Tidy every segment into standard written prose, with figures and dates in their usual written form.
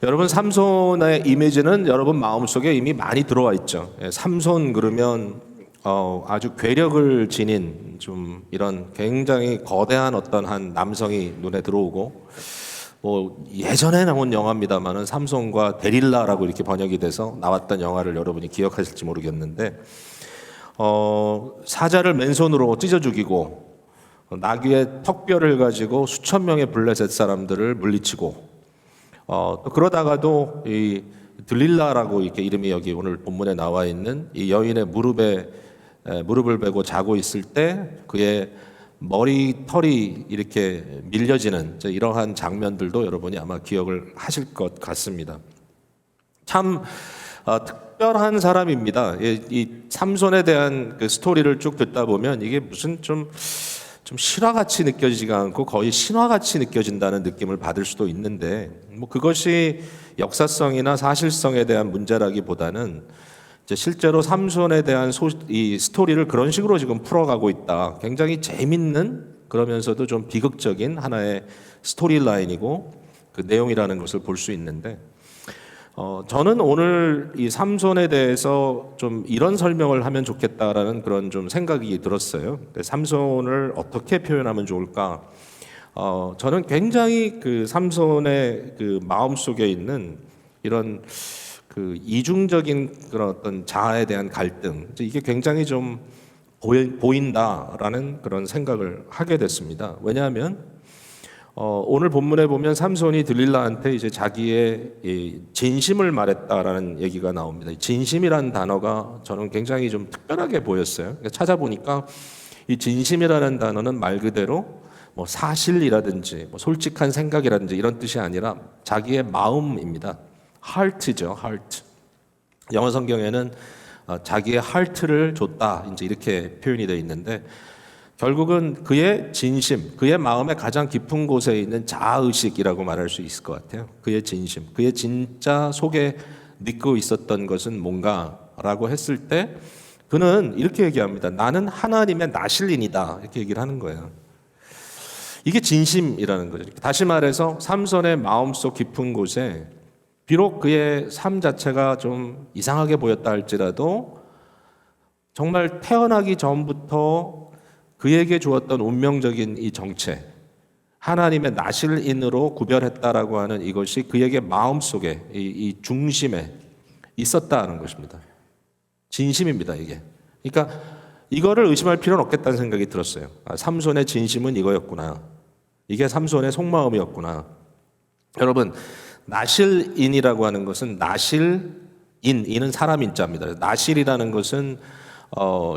여러분, 삼손의 이미지는 여러분 마음속에 이미 많이 들어와 있죠. 삼손 그러면 아주 괴력을 지닌 좀 이런 굉장히 거대한 어떤 한 남성이 눈에 들어오고, 뭐 예전에 나온 영화입니다만은 삼손과 데릴라라고 이렇게 번역이 돼서 나왔던 영화를 여러분이 기억하실지 모르겠는데, 사자를 맨손으로 찢어 죽이고 나귀의 턱뼈를 가지고 수천 명의 블레셋 사람들을 물리치고, 또 그러다가도 이 들릴라라고 이렇게 이름이 여기 오늘 본문에 나와 있는 이 여인의 무릎을 베고 자고 있을 때 그의 머리털이 이렇게 밀려지는 이러한 장면들도 여러분이 아마 기억을 하실 것 같습니다. 참 특별한 사람입니다. 이 삼손에 대한 그 스토리를 쭉 듣다 보면 이게 무슨 좀 실화같이 느껴지지가 않고 거의 신화같이 느껴진다는 느낌을 받을 수도 있는데, 뭐 그것이 역사성이나 사실성에 대한 문제라기보다는 이제 실제로 삼손에 대한 이 스토리를 그런 식으로 지금 풀어가고 있다. 굉장히 재밌는, 그러면서도 좀 비극적인 하나의 스토리 라인이고 그 내용이라는 것을 볼 수 있는데, 저는 오늘 이 삼손에 대해서 좀 이런 설명을 하면 좋겠다라는 그런 좀 생각이 들었어요. 삼손을 어떻게 표현하면 좋을까? 저는 굉장히 그 삼손의 그 마음 속에 있는 이런 그 이중적인 그런 어떤 자아에 대한 갈등, 이게 굉장히 좀 보인다라는 그런 생각을 하게 됐습니다. 왜냐하면 오늘 본문에 보면 삼손이 들릴라한테 이제 자기의 진심을 말했다라는 얘기가 나옵니다. 진심이라는 단어가 저는 굉장히 좀 특별하게 보였어요. 찾아보니까 이 진심이라는 단어는 말 그대로 뭐 사실이라든지 뭐 솔직한 생각이라든지 이런 뜻이 아니라 자기의 마음입니다. heart죠, heart. 영어 성경에는 자기의 heart를 줬다, 이제 이렇게 표현이 되어 있는데, 결국은 그의 진심, 그의 마음의 가장 깊은 곳에 있는 자아의식이라고 말할 수 있을 것 같아요. 그의 진심, 그의 진짜 속에 믿고 있었던 것은 뭔가라고 했을 때 그는 이렇게 얘기합니다. 나는 하나님의 나실인이다, 이렇게 얘기를 하는 거예요. 이게 진심이라는 거죠. 다시 말해서 삼손의 마음속 깊은 곳에 비록 그의 삶 자체가 좀 이상하게 보였다 할지라도 정말 태어나기 전부터 그에게 주었던 운명적인 이 정체, 하나님의 나실인으로 구별했다라고 하는 이것이 그에게 마음속에 이 중심에 있었다는 것입니다. 진심입니다, 이게. 그러니까 이거를 의심할 필요는 없겠다는 생각이 들었어요. 삼손의 진심은 이거였구나. 이게 삼손의 속마음이었구나. 여러분, 나실인이라고 하는 것은 이는 사람 인자입니다. 나실이라는 것은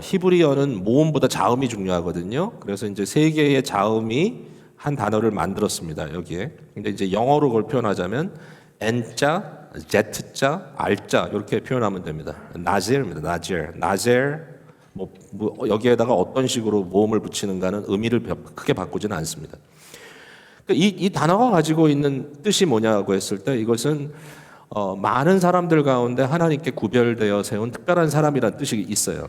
히브리어는 모음보다 자음이 중요하거든요. 그래서 이제 세 개의 자음이 한 단어를 만들었습니다, 여기에. 근데 이제 영어로 그걸 표현하자면 N자, Z자, R자 이렇게 표현하면 됩니다. 나젤입니다. 나젤. 뭐 여기에다가 어떤 식으로 모음을 붙이는가는 의미를 크게 바꾸지는 않습니다. 이 단어가 가지고 있는 뜻이 뭐냐고 했을 때 이것은 많은 사람들 가운데 하나님께 구별되어 세운 특별한 사람이라는 뜻이 있어요.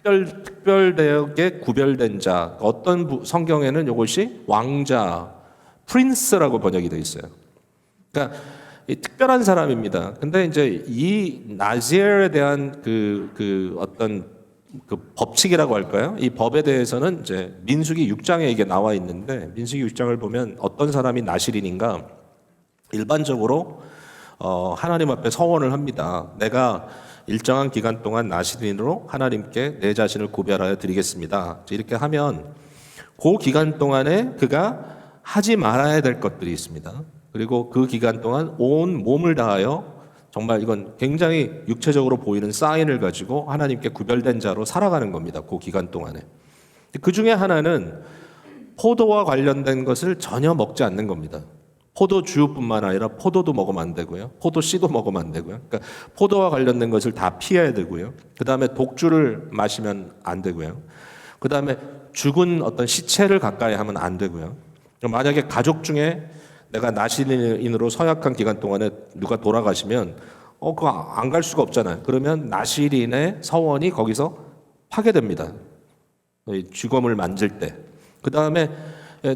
특별되게 구별된 자. 어떤 성경에는 이것이 왕자, 프린스라고 번역이 되어 있어요. 그러니까 이 특별한 사람입니다. 근데 이제 이 나지엘에 대한 그 어떤 그 법칙이라고 할까요? 이 법에 대해서는 이제 민수기 6장에 이게 나와 있는데, 민수기 6장을 보면 어떤 사람이 나실인인가? 일반적으로 하나님 앞에 서원을 합니다. 내가 일정한 기간 동안 나실인으로 하나님께 내 자신을 구별하여 드리겠습니다. 이렇게 하면 그 기간 동안에 그가 하지 말아야 될 것들이 있습니다. 그리고 그 기간 동안 온 몸을 다하여, 정말 이건 굉장히 육체적으로 보이는 사인을 가지고 하나님께 구별된 자로 살아가는 겁니다, 그 기간 동안에. 그 중에 하나는 포도와 관련된 것을 전혀 먹지 않는 겁니다. 포도주뿐만 아니라 포도도 먹으면 안 되고요. 포도 씨도 먹으면 안 되고요. 그러니까 포도와 관련된 것을 다 피해야 되고요. 그 다음에 독주를 마시면 안 되고요. 그 다음에 죽은 어떤 시체를 가까이 하면 안 되고요. 만약에 가족 중에 내가 나실인으로 서약한 기간 동안에 누가 돌아가시면 그거 안 갈 수가 없잖아요. 그러면 나실인의 서원이 거기서 파괴됩니다. 죽음을 만질 때. 그 다음에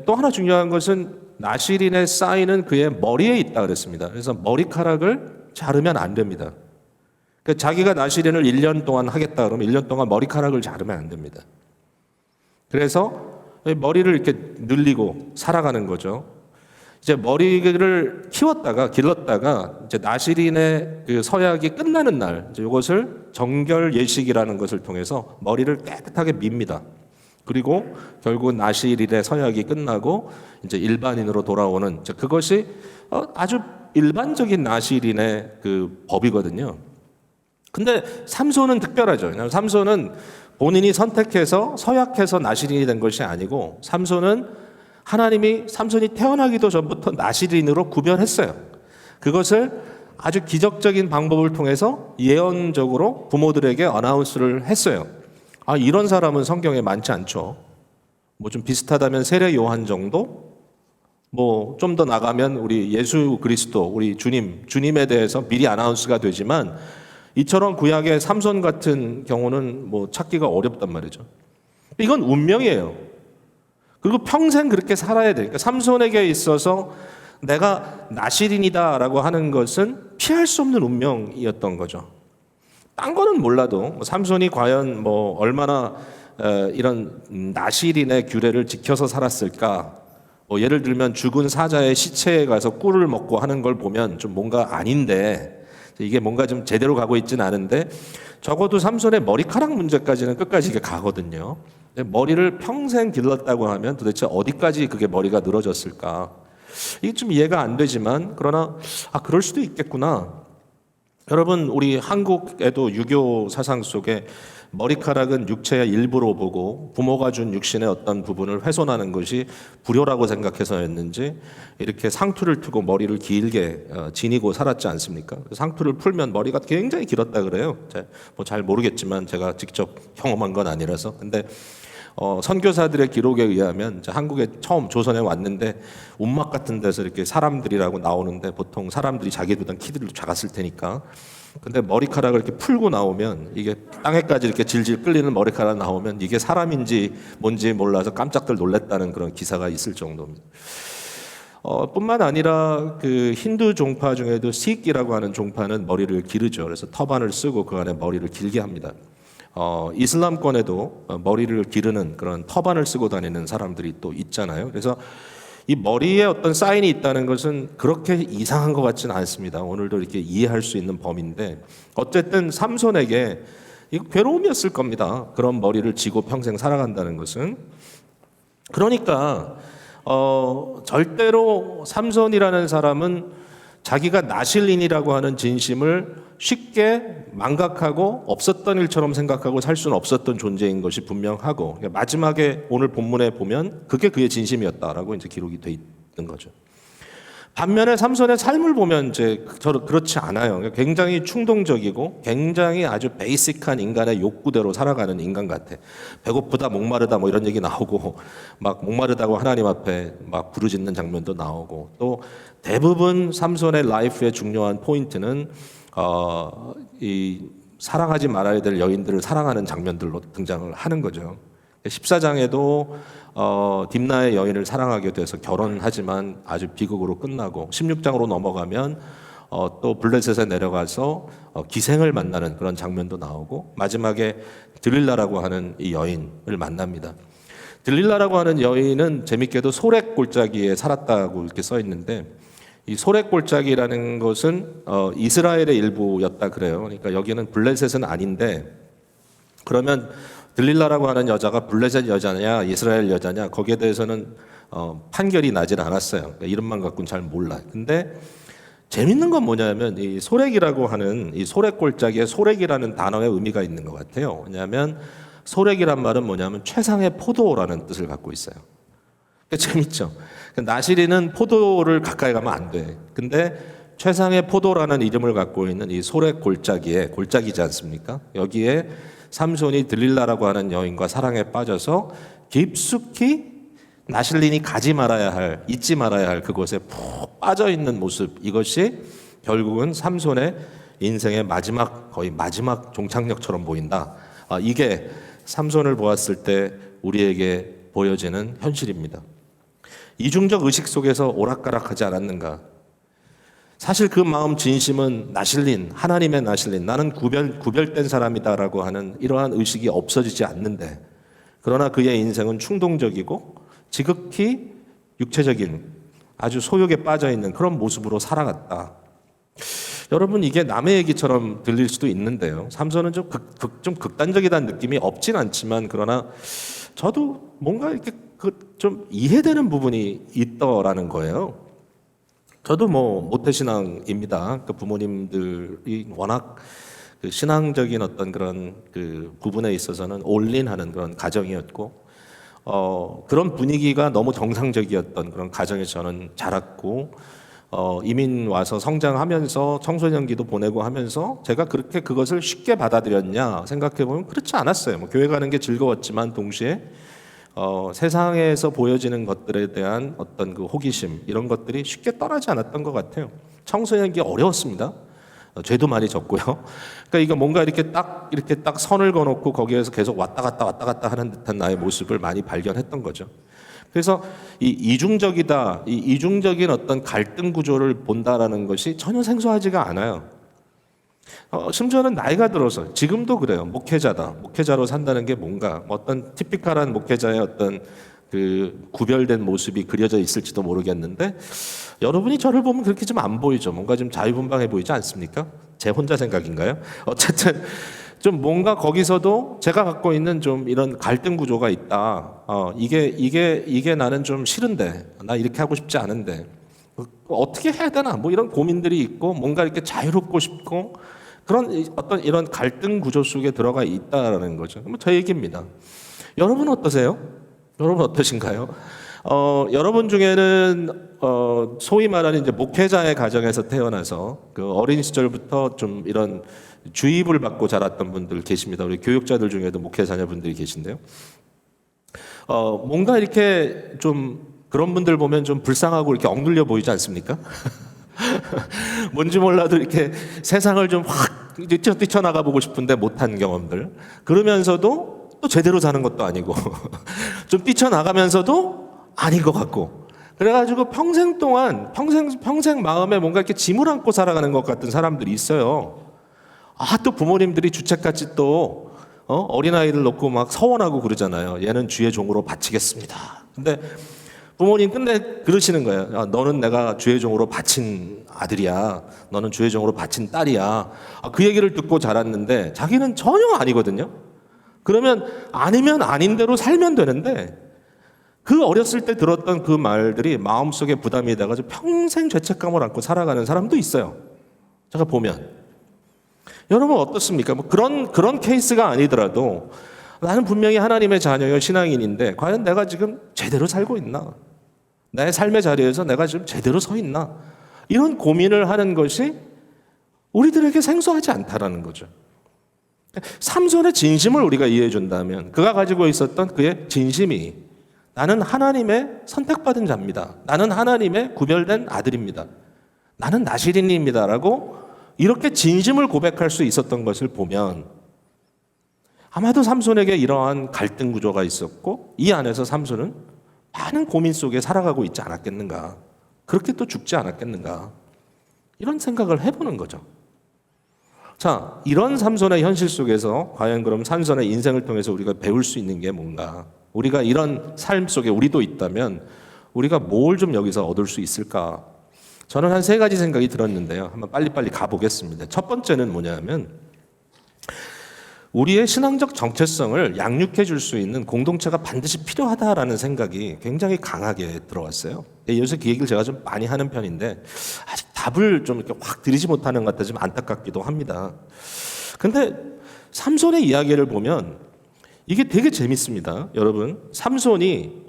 또 하나 중요한 것은 나실인의 쌓이는 그의 머리에 있다 그랬습니다. 그래서 머리카락을 자르면 안 됩니다. 그러니까 자기가 나실인을 1년 동안 하겠다 그러면 1년 동안 머리카락을 자르면 안 됩니다. 그래서 머리를 이렇게 늘리고 살아가는 거죠. 이제 머리를 키웠다가 길렀다가 이제 나실인의 그 서약이 끝나는 날, 이제 이것을 정결 예식이라는 것을 통해서 머리를 깨끗하게 밉니다. 그리고 결국 나실인의 서약이 끝나고 이제 일반인으로 돌아오는 그것이 아주 일반적인 나실인의 그 법이거든요. 근데 삼손은 특별하죠. 왜냐하면 삼손은 본인이 선택해서 서약해서 나실인이 된 것이 아니고 삼손은 하나님이 삼손이 태어나기도 전부터 나실인으로 구별했어요. 그것을 아주 기적적인 방법을 통해서 예언적으로 부모들에게 어나운스를 했어요. 이런 사람은 성경에 많지 않죠. 뭐 좀 비슷하다면 세례 요한 정도? 뭐 좀 더 나가면 우리 예수 그리스도, 우리 주님에 대해서 미리 아나운스가 되지만 이처럼 구약의 삼손 같은 경우는 뭐 찾기가 어렵단 말이죠. 이건 운명이에요. 그리고 평생 그렇게 살아야 돼요. 그러니까 삼손에게 있어서 내가 나실인이다라고 하는 것은 피할 수 없는 운명이었던 거죠. 딴 거는 몰라도 삼손이 과연 뭐 얼마나 이런 나실인의 규례를 지켜서 살았을까? 뭐 예를 들면 죽은 사자의 시체에 가서 꿀을 먹고 하는 걸 보면 좀 뭔가 아닌데 이게 뭔가 좀 제대로 가고 있지는 않은데 적어도 삼손의 머리카락 문제까지는 끝까지 이게 가거든요. 머리를 평생 길렀다고 하면 도대체 어디까지 그게 머리가 늘어졌을까? 이게 좀 이해가 안 되지만 그러나 그럴 수도 있겠구나. 여러분 우리 한국에도 유교 사상 속에 머리카락은 육체의 일부로 보고 부모가 준 육신의 어떤 부분을 훼손하는 것이 불효라고 생각해서였는지 이렇게 상투를 트고 머리를 길게 지니고 살았지 않습니까? 상투를 풀면 머리가 굉장히 길었다 그래요. 뭐 잘 모르겠지만 제가 직접 경험한 건 아니라서. 근데 선교사들의 기록에 의하면 한국에 처음 조선에 왔는데 움막 같은 데서 이렇게 사람들이라고 나오는데 보통 사람들이 자기보다 키들도 작았을 테니까 근데 머리카락을 이렇게 풀고 나오면 이게 땅에까지 이렇게 질질 끌리는 머리카락 나오면 이게 사람인지 뭔지 몰라서 깜짝들 놀랐다는 그런 기사가 있을 정도입니다. 뿐만 아니라 그 힌두 종파 중에도 시크라고 하는 종파는 머리를 기르죠. 그래서 터반을 쓰고 그 안에 머리를 길게 합니다. 이슬람권에도 머리를 기르는 그런 터반을 쓰고 다니는 사람들이 또 있잖아요. 그래서 이 머리에 어떤 사인이 있다는 것은 그렇게 이상한 것 같지는 않습니다. 오늘도 이렇게 이해할 수 있는 범위인데 어쨌든 삼손에게 이거 괴로움이었을 겁니다. 그런 머리를 지고 평생 살아간다는 것은. 그러니까 절대로 삼손이라는 사람은 자기가 나실인이라고 하는 진심을 쉽게 망각하고 없었던 일처럼 생각하고 살 수는 없었던 존재인 것이 분명하고 마지막에 오늘 본문에 보면 그게 그의 진심이었다라고 이제 기록이 돼 있는 거죠. 반면에 삼손의 삶을 보면 이제 그렇지 않아요. 굉장히 충동적이고 굉장히 아주 베이직한 인간의 욕구대로 살아가는 인간 같아. 배고프다, 목마르다 뭐 이런 얘기 나오고 막 목마르다고 하나님 앞에 막 부르짖는 장면도 나오고 또 대부분 삼손의 라이프의 중요한 포인트는 이 사랑하지 말아야 될 여인들을 사랑하는 장면들로 등장을 하는 거죠. 14장에도 딥나의 여인을 사랑하게 돼서 결혼하지만 아주 비극으로 끝나고 16장으로 넘어가면 또 블레셋에 내려가서 기생을 만나는 그런 장면도 나오고 마지막에 들릴라라고 하는 이 여인을 만납니다. 들릴라라고 하는 여인은 재밌게도 소렉 골짜기에 살았다고 이렇게 써 있는데 이 소렉 골짜기라는 것은 이스라엘의 일부였다 그래요. 그러니까 여기는 블레셋은 아닌데 그러면 들릴라라고 하는 여자가 블레셋 여자냐 이스라엘 여자냐 거기에 대해서는 판결이 나질 않았어요. 그러니까 이름만 갖고는 잘 몰라요. 근데 재밌는 건 뭐냐면 이 소렉이라고 하는 이 소렉 골짜기에 소렉이라는 단어의 의미가 있는 것 같아요. 왜냐하면 소렉이란 말은 뭐냐면 최상의 포도라는 뜻을 갖고 있어요. 그러니까 재밌죠. 나실인은 포도를 가까이 가면 안 돼. 근데 최상의 포도라는 이름을 갖고 있는 이 소렉 골짜기에 골짜기지 않습니까? 여기에 삼손이 들릴라라고 하는 여인과 사랑에 빠져서 깊숙이 나실린이 가지 말아야 할, 잊지 말아야 할 그곳에 푹 빠져 있는 모습. 이것이 결국은 삼손의 인생의 마지막 거의 마지막 종착역처럼 보인다. 이게 삼손을 보았을 때 우리에게 보여지는 현실입니다. 이중적 의식 속에서 오락가락하지 않았는가? 사실 그 마음 진심은 나실린, 하나님의 나실린, 나는 구별된 사람이다라고 하는 이러한 의식이 없어지지 않는데, 그러나 그의 인생은 충동적이고 지극히 육체적인 아주 소욕에 빠져 있는 그런 모습으로 살아갔다. 여러분, 이게 남의 얘기처럼 들릴 수도 있는데요. 삼손은 좀 극단적이다는 느낌이 없진 않지만, 그러나 저도 뭔가 이렇게 좀 이해되는 부분이 있더라는 거예요. 저도 뭐 모태신앙입니다. 그 부모님들이 워낙 그 신앙적인 어떤 그런 그 부분에 있어서는 올인하는 그런 가정이었고, 그런 분위기가 너무 정상적이었던 그런 가정에서 저는 자랐고, 이민 와서 성장하면서 청소년기도 보내고 하면서 제가 그렇게 그것을 쉽게 받아들였냐 생각해 보면 그렇지 않았어요. 뭐 교회 가는 게 즐거웠지만 동시에 세상에서 보여지는 것들에 대한 어떤 그 호기심 이런 것들이 쉽게 떠나지 않았던 것 같아요. 청소년기 어려웠습니다. 죄도 많이 졌고요. 그러니까 이거 뭔가 이렇게 딱 선을 그어놓고 거기에서 계속 왔다 갔다 하는 듯한 나의 모습을 많이 발견했던 거죠. 그래서 이 이중적인 어떤 갈등 구조를 본다라는 것이 전혀 생소하지가 않아요. 심지어는 나이가 들어서 지금도 그래요. 목회자로 산다는 게 뭔가 어떤 티피컬한 목회자의 어떤 그 구별된 모습이 그려져 있을지도 모르겠는데, 여러분이 저를 보면 그렇게 좀 안 보이죠. 뭔가 좀 자유분방해 보이지 않습니까? 제 혼자 생각인가요? 어쨌든 좀 뭔가 거기서도 제가 갖고 있는 좀 이런 갈등 구조가 있다. 이게 나는 좀 싫은데, 나 이렇게 하고 싶지 않은데 어떻게 해야 되나? 뭐 이런 고민들이 있고, 뭔가 이렇게 자유롭고 싶고, 그런 어떤 이런 갈등 구조 속에 들어가 있다라는 거죠. 저 얘기입니다. 여러분 어떠세요? 여러분 어떠신가요? 여러분 중에는 소위 말하는 이제 목회자의 가정에서 태어나서 그 어린 시절부터 좀 이런 주입을 받고 자랐던 분들 계십니다. 우리 교육자들 중에도 목회 자녀분들이 계신데요. 뭔가 이렇게 좀 그런 분들 보면 좀 불쌍하고 이렇게 억눌려 보이지 않습니까? 뭔지 몰라도 이렇게 세상을 좀 확 뛰쳐나가 보고 싶은데 못한 경험들. 그러면서도 또 제대로 사는 것도 아니고 좀 뛰쳐나가면서도 아닌 것 같고, 그래가지고 평생 동안 평생 마음에 뭔가 이렇게 짐을 안고 살아가는 것 같은 사람들이 있어요. 또 부모님들이 주책같이 또 어린아이를 놓고 막 서원하고 그러잖아요. 얘는 주의 종으로 바치겠습니다. 근데 부모님 끝내 그러시는 거예요. 너는 내가 주의 종으로 바친 아들이야. 너는 주의 종으로 바친 딸이야. 그 얘기를 듣고 자랐는데 자기는 전혀 아니거든요. 그러면 아니면 아닌 대로 살면 되는데, 그 어렸을 때 들었던 그 말들이 마음속에 부담이 돼가지고 평생 죄책감을 안고 살아가는 사람도 있어요. 제가 보면. 여러분 어떻습니까? 뭐 그런 케이스가 아니더라도 나는 분명히 하나님의 자녀요, 신앙인인데 과연 내가 지금 제대로 살고 있나? 나의 삶의 자리에서 내가 지금 제대로 서 있나? 이런 고민을 하는 것이 우리들에게 생소하지 않다라는 거죠. 삼손의 진심을 우리가 이해해 준다면, 그가 가지고 있었던 그의 진심이 나는 하나님의 선택받은 자입니다. 나는 하나님의 구별된 아들입니다. 나는 나실인입니다라고 이렇게 진심을 고백할 수 있었던 것을 보면 아마도 삼손에게 이러한 갈등 구조가 있었고, 이 안에서 삼손은 많은 고민 속에 살아가고 있지 않았겠는가, 그렇게 또 죽지 않았겠는가, 이런 생각을 해보는 거죠. 자, 이런 삼손의 현실 속에서 과연 그럼 삼손의 인생을 통해서 우리가 배울 수 있는 게 뭔가, 우리가 이런 삶 속에 우리도 있다면 우리가 뭘 좀 여기서 얻을 수 있을까? 저는 한 3가지 생각이 들었는데요. 한번 빨리빨리 가보겠습니다. 첫 번째는 뭐냐면, 우리의 신앙적 정체성을 양육해 줄 수 있는 공동체가 반드시 필요하다라는 생각이 굉장히 강하게 들어왔어요. 요새 그 얘기를 제가 좀 많이 하는 편인데 아직 답을 좀 이렇게 확 드리지 못하는 것 같아 좀 안타깝기도 합니다. 근데 삼손의 이야기를 보면 이게 되게 재밌습니다. 여러분, 삼손이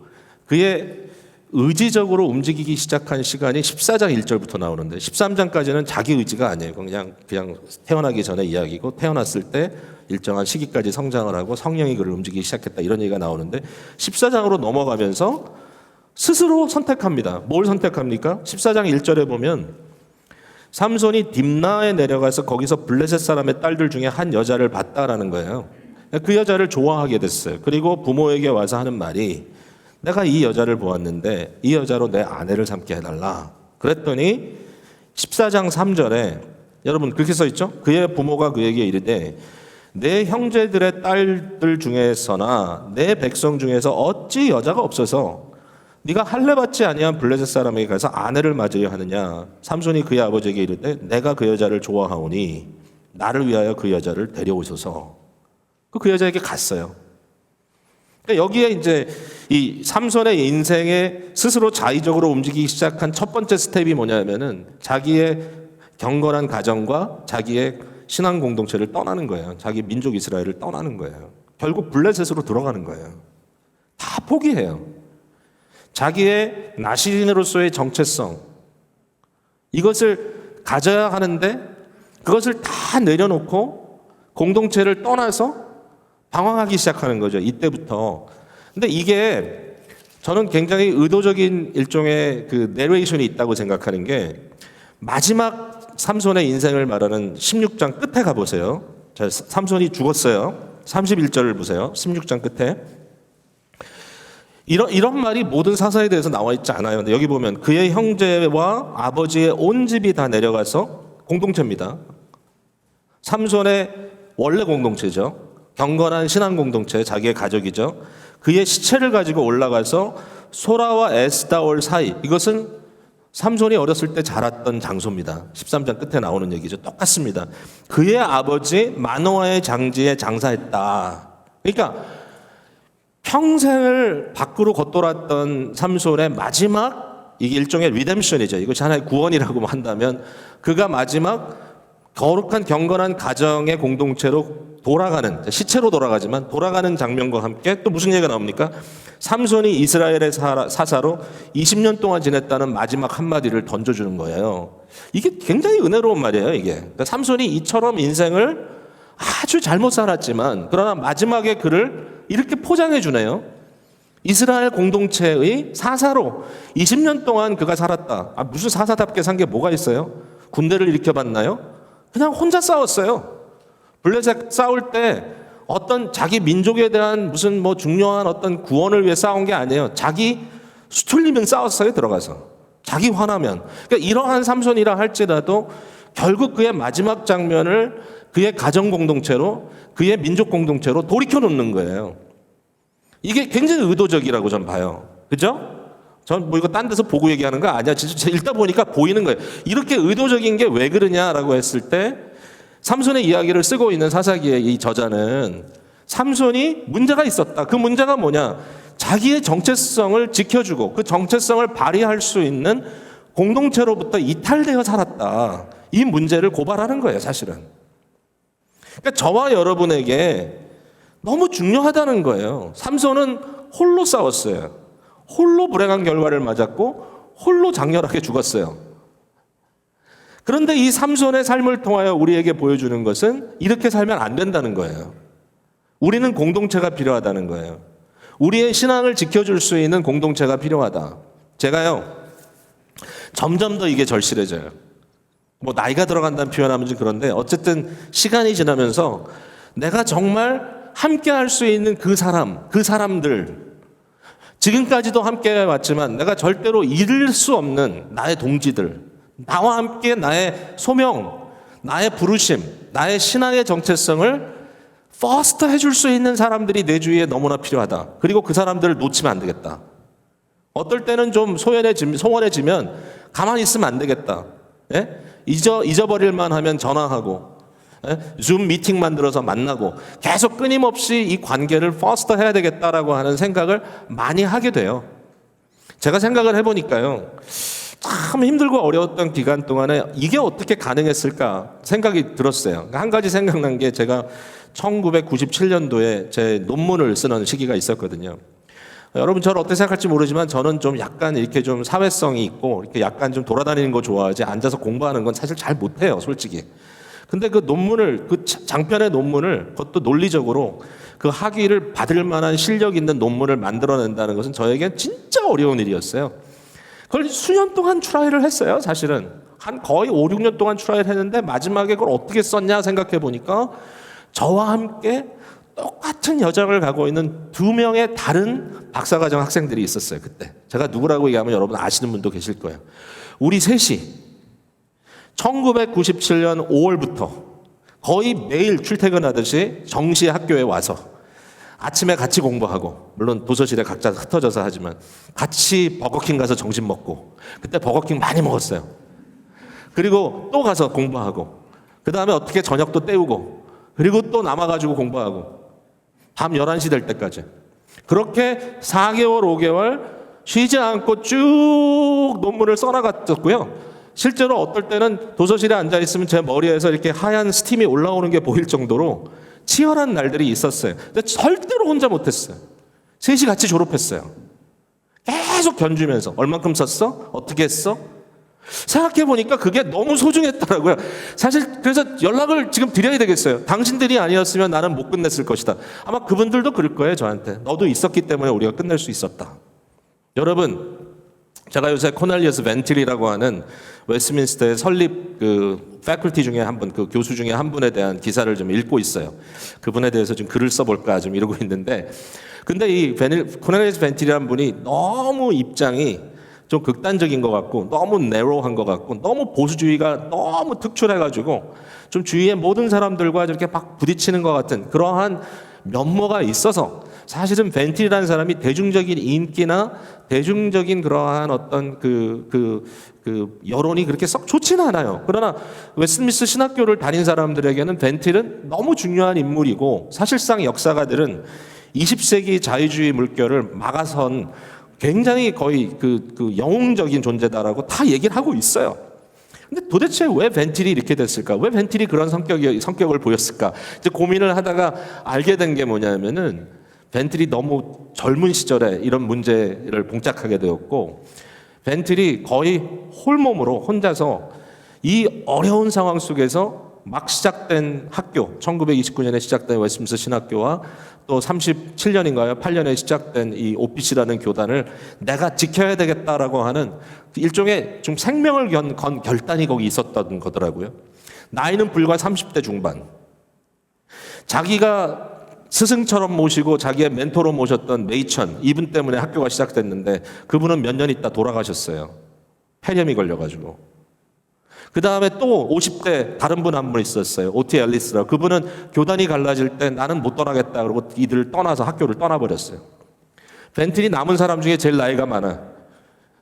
그의 의지적으로 움직이기 시작한 시간이 14장 1절부터 나오는데, 13장까지는 자기 의지가 아니에요. 그냥 태어나기 전에 이야기고, 태어났을 때 일정한 시기까지 성장을 하고 성령이 그를 움직이기 시작했다, 이런 얘기가 나오는데, 14장으로 넘어가면서 스스로 선택합니다. 뭘 선택합니까? 14장 1절에 보면 삼손이 딥나에 내려가서 거기서 블레셋 사람의 딸들 중에 한 여자를 봤다라는 거예요. 그 여자를 좋아하게 됐어요. 그리고 부모에게 와서 하는 말이, 내가 이 여자를 보았는데 이 여자로 내 아내를 삼게 해달라. 그랬더니 14장 3절에 여러분 그렇게 써 있죠? 그의 부모가 그에게 이르되 내 형제들의 딸들 중에서나 내 백성 중에서 어찌 여자가 없어서 네가 할례 받지 아니한 블레셋 사람에게 가서 아내를 맞으려 하느냐. 삼손이 그의 아버지에게 이르되 내가 그 여자를 좋아하오니 나를 위하여 그 여자를 데려오소서. 그 여자에게 갔어요. 그러니까 여기에 이제 이 삼손의 인생에 스스로 자의적으로 움직이기 시작한 첫 번째 스텝이 뭐냐면은 자기의 경건한 가정과 자기의 신앙 공동체를 떠나는 거예요. 자기 민족 이스라엘을 떠나는 거예요. 결국 블레셋으로 들어가는 거예요. 다 포기해요. 자기의 나시린으로서의 정체성 이것을 가져야 하는데 그것을 다 내려놓고 공동체를 떠나서 방황하기 시작하는 거죠. 이때부터. 근데 이게 저는 굉장히 의도적인 일종의 그 내레이션이 있다고 생각하는 게 마지막 삼손의 인생을 말하는 16장 끝에 가보세요. 자, 삼손이 죽었어요. 31절을 보세요. 16장 끝에. 이런 말이 모든 사사에 대해서 나와 있지 않아요. 근데 여기 보면 그의 형제와 아버지의 온 집이 다 내려가서 공동체입니다. 삼손의 원래 공동체죠. 경건한 신앙 공동체, 자기의 가족이죠. 그의 시체를 가지고 올라가서 소라와 에스다올 사이, 이것은 삼손이 어렸을 때 자랐던 장소입니다. 13장 끝에 나오는 얘기죠. 똑같습니다. 그의 아버지 마노아의 장지에 장사했다. 그러니까 평생을 밖으로 겉돌았던 삼손의 마지막, 이게 일종의 리뎀션이죠. 이것이 하나의 구원이라고 한다면 그가 마지막 거룩한 경건한 가정의 공동체로 돌아가는, 시체로 돌아가지만 돌아가는 장면과 함께 또 무슨 얘기가 나옵니까? 삼손이 이스라엘의 사사로 20년 동안 지냈다는 마지막 한마디를 던져주는 거예요. 이게 굉장히 은혜로운 말이에요. 이게 그러니까 삼손이 이처럼 인생을 아주 잘못 살았지만 그러나 마지막에 그를 이렇게 포장해 주네요. 이스라엘 공동체의 사사로 20년 동안 그가 살았다. 무슨 사사답게 산 게 뭐가 있어요? 군대를 일으켜봤나요? 그냥 혼자 싸웠어요. 블레셋 싸울 때 어떤 자기 민족에 대한 무슨 뭐 중요한 어떤 구원을 위해 싸운 게 아니에요. 자기 수틀리면 싸웠어요. 들어가서. 자기 화나면. 그러니까 이러한 삼손이라 할지라도 결국 그의 마지막 장면을 그의 가정 공동체로, 그의 민족 공동체로 돌이켜 놓는 거예요. 이게 굉장히 의도적이라고 저는 봐요. 그죠? 전 뭐 이거 딴 데서 보고 얘기하는 거 아니야. 진짜 읽다 보니까 보이는 거예요. 이렇게 의도적인 게 왜 그러냐라고 했을 때 삼손의 이야기를 쓰고 있는 사사기의 이 저자는 삼손이 문제가 있었다. 그 문제가 뭐냐? 자기의 정체성을 지켜주고 그 정체성을 발휘할 수 있는 공동체로부터 이탈되어 살았다. 이 문제를 고발하는 거예요, 사실은. 그러니까 저와 여러분에게 너무 중요하다는 거예요. 삼손은 홀로 싸웠어요. 홀로 불행한 결과를 맞았고 홀로 장렬하게 죽었어요. 그런데 이 삼손의 삶을 통하여 우리에게 보여주는 것은 이렇게 살면 안 된다는 거예요. 우리는 공동체가 필요하다는 거예요. 우리의 신앙을 지켜줄 수 있는 공동체가 필요하다. 제가요, 점점 더 이게 절실해져요. 뭐 나이가 들어간다는 표현하면 좀 그런데 어쨌든 시간이 지나면서 내가 정말 함께 할 수 있는 그 사람들, 지금까지도 함께 왔지만 내가 절대로 잃을 수 없는 나의 동지들, 나와 함께 나의 소명, 나의 부르심, 나의 신앙의 정체성을 퍼스트 해줄 수 있는 사람들이 내 주위에 너무나 필요하다. 그리고 그 사람들을 놓치면 안 되겠다. 어떨 때는 좀 소원해지면 가만히 있으면 안 되겠다. 예? 잊어버릴만 하면 전화하고, 예? 줌 미팅 만들어서 만나고 계속 끊임없이 이 관계를 퍼스트 해야 되겠다라고 하는 생각을 많이 하게 돼요. 제가 생각을 해보니까요, 참 힘들고 어려웠던 기간 동안에 이게 어떻게 가능했을까 생각이 들었어요. 한 가지 생각난 게 제가 1997년도에 제 논문을 쓰는 시기가 있었거든요. 여러분 저를 어떻게 생각할지 모르지만 저는 좀 약간 이렇게 좀 사회성이 있고 이렇게 약간 좀 돌아다니는 거 좋아하지 앉아서 공부하는 건 사실 잘 못해요, 솔직히. 근데 그 논문을, 그 장편의 논문을 그것도 논리적으로 그 학위를 받을 만한 실력 있는 논문을 만들어낸다는 것은 저에겐 진짜 어려운 일이었어요. 그걸 수년 동안 트라이를 했어요, 사실은. 한 거의 5, 6년 동안 트라이를 했는데 마지막에 그걸 어떻게 썼냐 생각해 보니까 저와 함께 똑같은 여정을 가고 있는 두 명의 다른 박사과정 학생들이 있었어요. 그때 제가 누구라고 얘기하면 여러분 아시는 분도 계실 거예요. 우리 셋이 1997년 5월부터 거의 매일 출퇴근하듯이 정시 학교에 와서 아침에 같이 공부하고, 물론 도서실에 각자 흩어져서 하지만 같이 버거킹 가서 점심 먹고, 그때 버거킹 많이 먹었어요. 그리고 또 가서 공부하고, 그 다음에 어떻게 저녁도 때우고, 그리고 또 남아가지고 공부하고, 밤 11시 될 때까지. 그렇게 4개월, 5개월 쉬지 않고 쭉 논문을 써나갔었고요. 실제로 어떨 때는 도서실에 앉아있으면 제 머리에서 이렇게 하얀 스팀이 올라오는 게 보일 정도로 치열한 날들이 있었어요. 근데 절대로 혼자 못했어요. 셋이 같이 졸업했어요. 계속 견주면서 얼만큼 썼어? 어떻게 했어? 생각해보니까 그게 너무 소중했더라고요. 사실 그래서 연락을 지금 드려야 되겠어요. 당신들이 아니었으면 나는 못 끝냈을 것이다. 아마 그분들도 그럴 거예요, 저한테. 너도 있었기 때문에 우리가 끝낼 수 있었다. 여러분, 제가 요새 코넬리어스 벤틸이라고 하는 웨스트민스터의 설립 그 패컬티 중에 한 분, 그 교수 중에 한 분에 대한 기사를 좀 읽고 있어요. 그분에 대해서 좀 글을 써볼까 좀 이러고 있는데, 근데 이 코넬리어스 벤틸이라는 분이 너무 입장이 좀 극단적인 것 같고, 너무 네로한 것 같고, 너무 보수주의가 너무 특출해가지고 좀 주위의 모든 사람들과 이렇게 막 부딪히는 것 같은 그러한 면모가 있어서, 사실은 벤틸이라는 사람이 대중적인 인기나 대중적인 그러한 어떤 그 여론이 그렇게 썩 좋지는 않아요. 그러나 웨스트민스터 신학교를 다닌 사람들에게는 벤틸은 너무 중요한 인물이고, 사실상 역사가들은 20세기 자유주의 물결을 막아선 굉장히 거의 그 영웅적인 존재다라고 다 얘기를 하고 있어요. 근데 도대체 왜 벤틸이 이렇게 됐을까? 왜 벤틸이 그런 성격을 보였을까? 이제 고민을 하다가 알게 된 게 뭐냐면은, 벤틸이 너무 젊은 시절에 이런 문제를 봉착하게 되었고, 벤틸이 거의 홀몸으로 혼자서 이 어려운 상황 속에서 막 시작된 학교, 1929년에 시작된 웨스트민스터 신학교와 또 37년인가요? 8년에 시작된 이 OPC라는 교단을 내가 지켜야 되겠다라고 하는 일종의 좀 생명을 건 결단이 거기 있었던 거더라고요. 나이는 불과 30대 중반. 자기가 스승처럼 모시고 자기의 멘토로 모셨던 메이천, 이분 때문에 학교가 시작됐는데 그분은 몇 년 있다 돌아가셨어요. 폐렴이 걸려가지고. 그 다음에 또 50대 다른 분 한 분 있었어요. 오티 앨리스라고. 그분은 교단이 갈라질 때 나는 못 떠나겠다 그러고 이들을 떠나서 학교를 떠나버렸어요. 벤틸이 남은 사람 중에 제일 나이가 많아.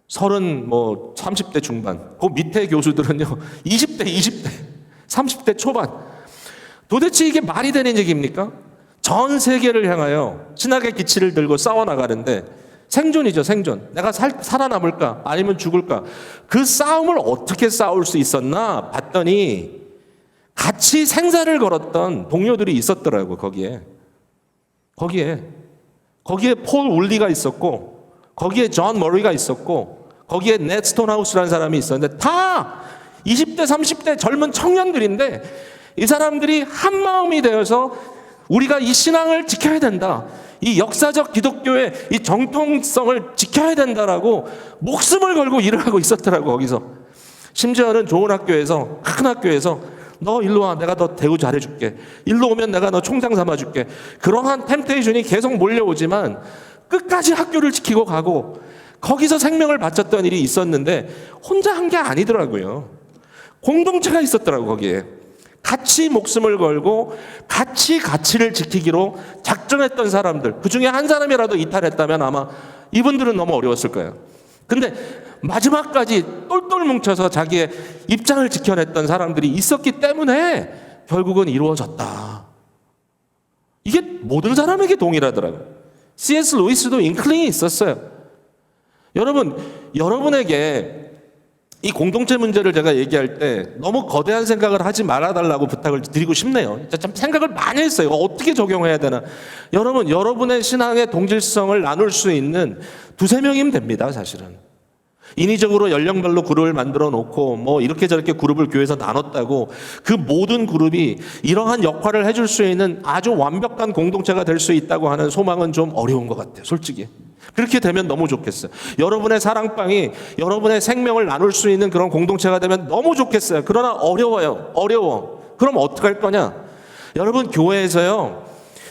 30대 중반. 그 밑에 교수들은요 20대, 30대 초반. 도대체 이게 말이 되는 얘기입니까? 전 세계를 향하여 신학의 기치를 들고 싸워나가는데, 생존이죠, 생존. 내가 살아남을까? 아니면 죽을까? 그 싸움을 어떻게 싸울 수 있었나? 봤더니 같이 생사를 걸었던 동료들이 있었더라고요, 거기에 폴 울리가 있었고, 거기에 존 머리가 있었고, 거기에 넷 스톤하우스라는 사람이 있었는데, 다 20대, 30대 젊은 청년들인데, 이 사람들이 한 마음이 되어서 우리가 이 신앙을 지켜야 된다, 이 역사적 기독교의 이 정통성을 지켜야 된다라고 목숨을 걸고 일을 하고 있었더라고. 거기서 심지어는 좋은 학교에서, 큰 학교에서 너 일로 와, 내가 너 대우 잘해줄게, 일로 오면 내가 너 총장 삼아줄게, 그러한 템테이션이 계속 몰려오지만 끝까지 학교를 지키고 가고 거기서 생명을 바쳤던 일이 있었는데, 혼자 한 게 아니더라고요. 공동체가 있었더라고. 거기에 같이 목숨을 걸고 같이 가치를 지키기로 작정했던 사람들, 그 중에 한 사람이라도 이탈했다면 아마 이분들은 너무 어려웠을 거예요. 근데 마지막까지 똘똘 뭉쳐서 자기의 입장을 지켜냈던 사람들이 있었기 때문에 결국은 이루어졌다. 이게 모든 사람에게 동일하더라고요. C.S. 루이스도 잉클링이 있었어요. 여러분, 여러분에게 이 공동체 문제를 제가 얘기할 때 너무 거대한 생각을 하지 말아달라고 부탁을 드리고 싶네요. 참 생각을 많이 했어요. 어떻게 적용해야 되나. 여러분, 여러분의 신앙의 동질성을 나눌 수 있는 두세 명이면 됩니다, 사실은. 인위적으로 연령별로 그룹을 만들어 놓고 뭐 이렇게 저렇게 그룹을 교회에서 나눴다고 그 모든 그룹이 이러한 역할을 해줄 수 있는 아주 완벽한 공동체가 될 수 있다고 하는 소망은 좀 어려운 것 같아요, 솔직히. 그렇게 되면 너무 좋겠어요. 여러분의 사랑방이 여러분의 생명을 나눌 수 있는 그런 공동체가 되면 너무 좋겠어요. 그러나 어려워요. 어려워. 그럼 어떡할 거냐? 여러분, 교회에서요,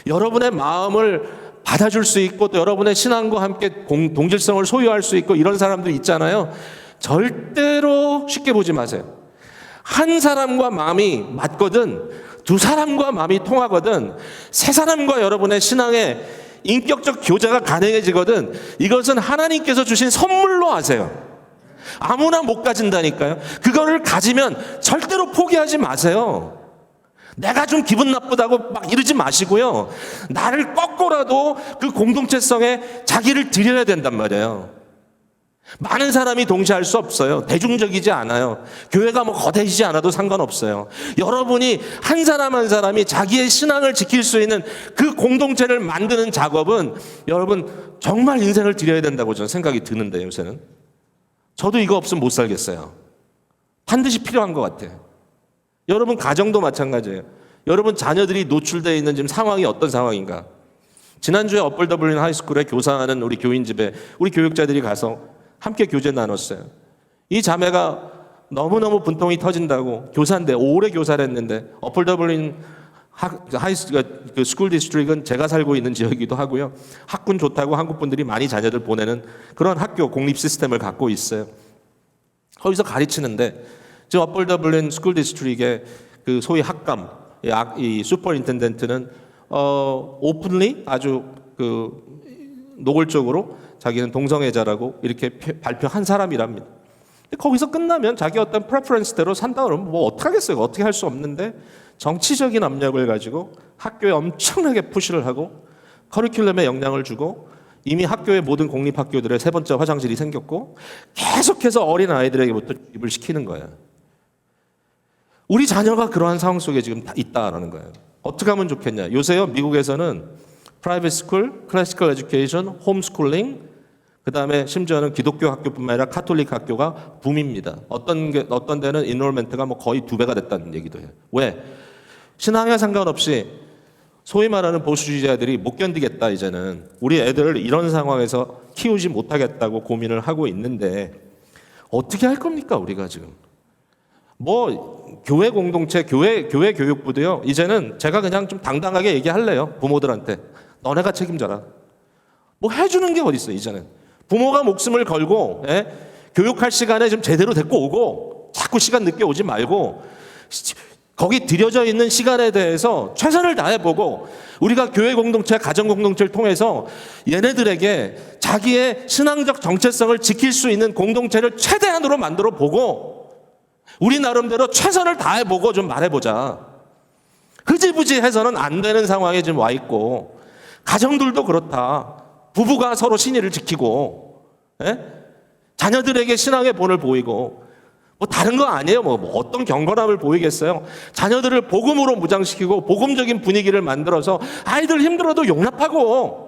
여러분의 마음을 받아줄 수 있고 또 여러분의 신앙과 함께 동질성을 소유할 수 있고 이런 사람들 있잖아요. 절대로 쉽게 보지 마세요. 한 사람과 마음이 맞거든, 두 사람과 마음이 통하거든, 세 사람과 여러분의 신앙의 인격적 교제가 가능해지거든, 이것은 하나님께서 주신 선물로 아세요. 아무나 못 가진다니까요. 그거를 가지면 절대로 포기하지 마세요. 내가 좀 기분 나쁘다고 막 이러지 마시고요. 나를 꺾고라도 그 공동체성에 자기를 드려야 된단 말이에요. 많은 사람이 동시에 할 수 없어요. 대중적이지 않아요. 교회가 뭐 거대이지 않아도 상관없어요. 여러분이 한 사람 한 사람이 자기의 신앙을 지킬 수 있는 그 공동체를 만드는 작업은 여러분 정말 인생을 드려야 된다고 저는 생각이 드는데, 요새는 저도 이거 없으면 못 살겠어요. 반드시 필요한 것 같아요. 여러분 가정도 마찬가지예요. 여러분 자녀들이 노출되어 있는 지금 상황이 어떤 상황인가. 지난주에 어플 더블린 하이스쿨에 교사하는 우리 교인 집에 우리 교육자들이 가서 함께 교제 나눴어요. 이 자매가 너무너무 분통이 터진다고, 교사인데 오래 교사를 했는데, 어플 더블린 그 스쿨 디스트릭은 제가 살고 있는 지역이기도 하고요. 학군 좋다고 한국 분들이 많이 자녀들 보내는 그런 학교 공립 시스템을 갖고 있어요. 거기서 가르치는데 지금 어플 더블린 스쿨 디스트릭의 그 소위 학감, 이 슈퍼인텐던트는 오픈리 아주 그 노골적으로 자기는 동성애자라고 이렇게 발표한 사람이랍니다. 거기서 끝나면 자기 어떤 프레퍼런스대로 산다 그러면 뭐 어떡하겠어요. 어떻게 할 수 없는데 정치적인 압력을 가지고 학교에 엄청나게 푸시를 하고 커리큘럼에 영향을 주고, 이미 학교의 모든 공립학교들에 세 번째 화장실이 생겼고 계속해서 어린 아이들에게부터 입을 시키는 거예요. 우리 자녀가 그러한 상황 속에 지금 있다라는 거예요. 어떻게 하면 좋겠냐. 요새요 미국에서는 프라이빗 스쿨, 클래시컬 에듀케이션, 홈스쿨링, 그 다음에 심지어는 기독교 학교뿐만 아니라 카톨릭 학교가 붐입니다. 어떤 데는 인롤멘트가 뭐 거의 2배가 됐다는 얘기도 해요. 왜? 신앙에 상관없이 소위 말하는 보수주의자들이 못 견디겠다, 이제는 우리 애들을 이런 상황에서 키우지 못하겠다고 고민을 하고 있는데 어떻게 할 겁니까 우리가 지금? 뭐 교회 공동체, 교회 교육부도요, 이제는 제가 그냥 좀 당당하게 얘기할래요. 부모들한테 너네가 책임져라. 뭐 해주는 게 어디 있어요. 이제는 부모가 목숨을 걸고 교육할 시간에 좀 제대로 데리고 오고, 자꾸 시간 늦게 오지 말고 거기 들여져 있는 시간에 대해서 최선을 다해보고, 우리가 교회 공동체, 가정 공동체를 통해서 얘네들에게 자기의 신앙적 정체성을 지킬 수 있는 공동체를 최대한으로 만들어 보고, 우리 나름대로 최선을 다해보고 좀 말해보자. 흐지부지 해서는 안 되는 상황에 지금 와 있고, 가정들도 그렇다. 부부가 서로 신의를 지키고, 자녀들에게 신앙의 본을 보이고, 뭐 다른 거 아니에요. 뭐 어떤 경건함을 보이겠어요. 자녀들을 복음으로 무장시키고 복음적인 분위기를 만들어서 아이들 힘들어도 용납하고,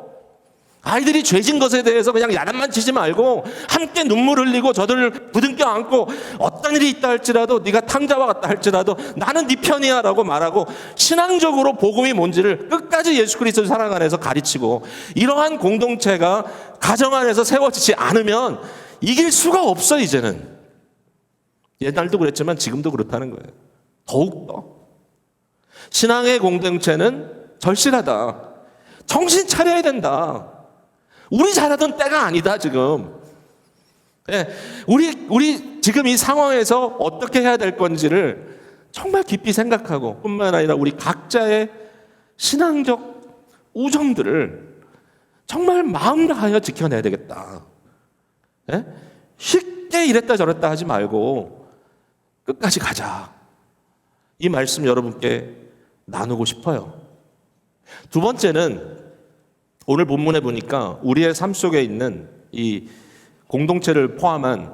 아이들이 죄진 것에 대해서 그냥 야단만 치지 말고 함께 눈물 흘리고 저들을 부둥켜 안고, 어떤 일이 있다 할지라도 네가 탕자와 같다 할지라도 나는 네 편이야 라고 말하고, 신앙적으로 복음이 뭔지를 끝까지 예수 그리스도의 사랑 안에서 가르치고, 이러한 공동체가 가정 안에서 세워지지 않으면 이길 수가 없어. 이제는 옛날도 그랬지만 지금도 그렇다는 거예요. 더욱더 신앙의 공동체는 절실하다. 정신 차려야 된다. 우리 잘하던 때가 아니다 지금. 우리 지금 이 상황에서 어떻게 해야 될 건지를 정말 깊이 생각하고, 뿐만 아니라 우리 각자의 신앙적 우정들을 정말 마음 다하여 지켜내야 되겠다. 쉽게 이랬다 저랬다 하지 말고 끝까지 가자. 이 말씀 여러분께 나누고 싶어요. 두 번째는 오늘 본문에 보니까 우리의 삶 속에 있는 이 공동체를 포함한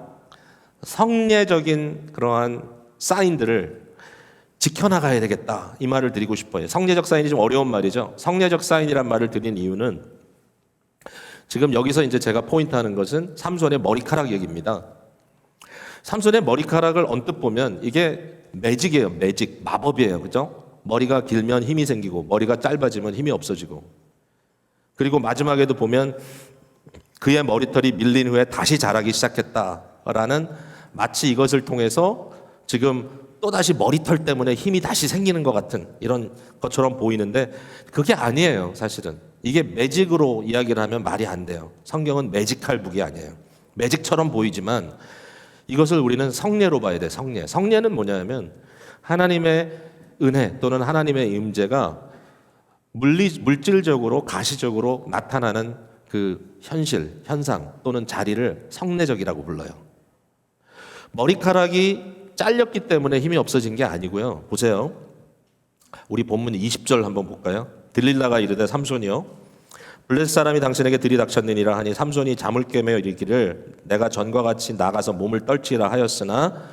성례적인 그러한 사인들을 지켜나가야 되겠다, 이 말을 드리고 싶어요. 성례적 사인이 좀 어려운 말이죠. 성례적 사인이란 말을 드린 이유는, 지금 여기서 이제 제가 포인트하는 것은 삼손의 머리카락 얘기입니다. 삼손의 머리카락을 언뜻 보면 이게 매직이에요. 매직, 마법이에요. 그죠? 머리가 길면 힘이 생기고 머리가 짧아지면 힘이 없어지고, 그리고 마지막에도 보면 그의 머리털이 밀린 후에 다시 자라기 시작했다라는, 마치 이것을 통해서 지금 또다시 머리털 때문에 힘이 다시 생기는 것 같은 이런 것처럼 보이는데 그게 아니에요. 사실은 이게 매직으로 이야기를 하면 말이 안 돼요. 성경은 매직할 북이 아니에요. 매직처럼 보이지만 이것을 우리는 성례로 봐야 돼. 성례는 뭐냐면 하나님의 은혜 또는 하나님의 임재가 물질적으로 가시적으로 나타나는 그 현실, 현상 또는 자리를 성례적이라고 불러요. 머리카락이 잘렸기 때문에 힘이 없어진 게 아니고요. 보세요. 우리 본문 20절 한번 볼까요? 들릴라가 이르되 삼손이요 블레셋 사람이 당신에게 들이닥쳤느니라 하니 삼손이 잠을 깨며 이르기를 내가 전과 같이 나가서 몸을 떨치라 하였으나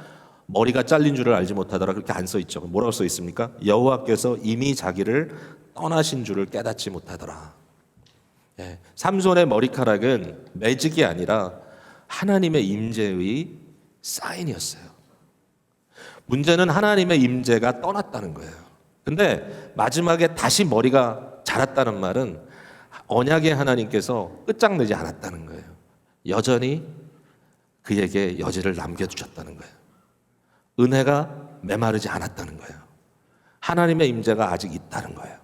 머리가 잘린 줄을 알지 못하더라. 그렇게 안 써 있죠. 뭐라고 써 있습니까? 여호와께서 이미 자기를 떠나신 줄을 깨닫지 못하더라. 예, 삼손의 머리카락은 매직이 아니라 하나님의 임재의 사인이었어요. 문제는 하나님의 임재가 떠났다는 거예요. 근데 마지막에 다시 머리가 자랐다는 말은 언약의 하나님께서 끝장내지 않았다는 거예요. 여전히 그에게 여지를 남겨두셨다는 거예요. 은혜가 메마르지 않았다는 거예요. 하나님의 임재가 아직 있다는 거예요.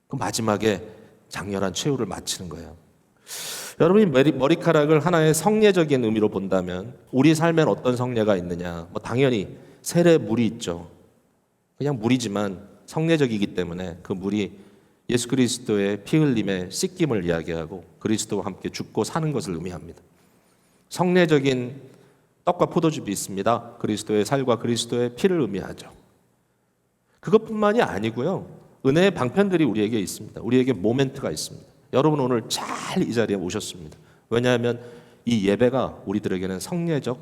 그 마지막에 장렬한 최후를 마치는 거예요. 여러분이 머리카락을 하나의 성례적인 의미로 본다면 우리 삶엔 어떤 성례가 있느냐? 당연히 세례 물이 있죠. 그냥 물이지만 성례적이기 때문에 그 물이 예수 그리스도의 피 흘림의 씻김을 이야기하고 그리스도와 함께 죽고 사는 것을 의미합니다. 성례적인 떡과 포도즙이 있습니다. 그리스도의 살과 그리스도의 피를 의미하죠. 그것뿐만이 아니고요. 은혜의 방편들이 우리에게 있습니다. 우리에게 모멘트가 있습니다. 여러분 오늘 잘 이 자리에 오셨습니다. 왜냐하면 이 예배가 우리들에게는 성례적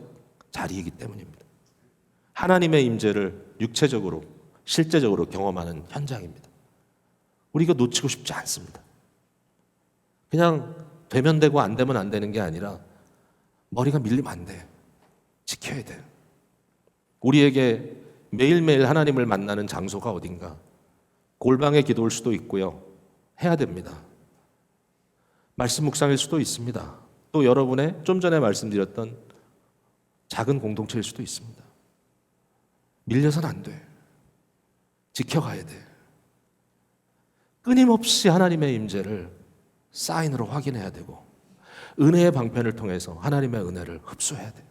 자리이기 때문입니다. 하나님의 임재를 육체적으로 실제적으로 경험하는 현장입니다. 우리 이거 놓치고 싶지 않습니다. 그냥 되면 되고 안 되면 안 되는 게 아니라 머리가 밀리면 안 돼. 지켜야 돼요. 우리에게 매일매일 하나님을 만나는 장소가 어딘가? 골방의 기도일 수도 있고요. 해야 됩니다. 말씀 묵상일 수도 있습니다. 또 여러분의 좀 전에 말씀드렸던 작은 공동체일 수도 있습니다. 밀려서는 안 돼. 지켜가야 돼. 끊임없이 하나님의 임재를 사인으로 확인해야 되고 은혜의 방편을 통해서 하나님의 은혜를 흡수해야 돼.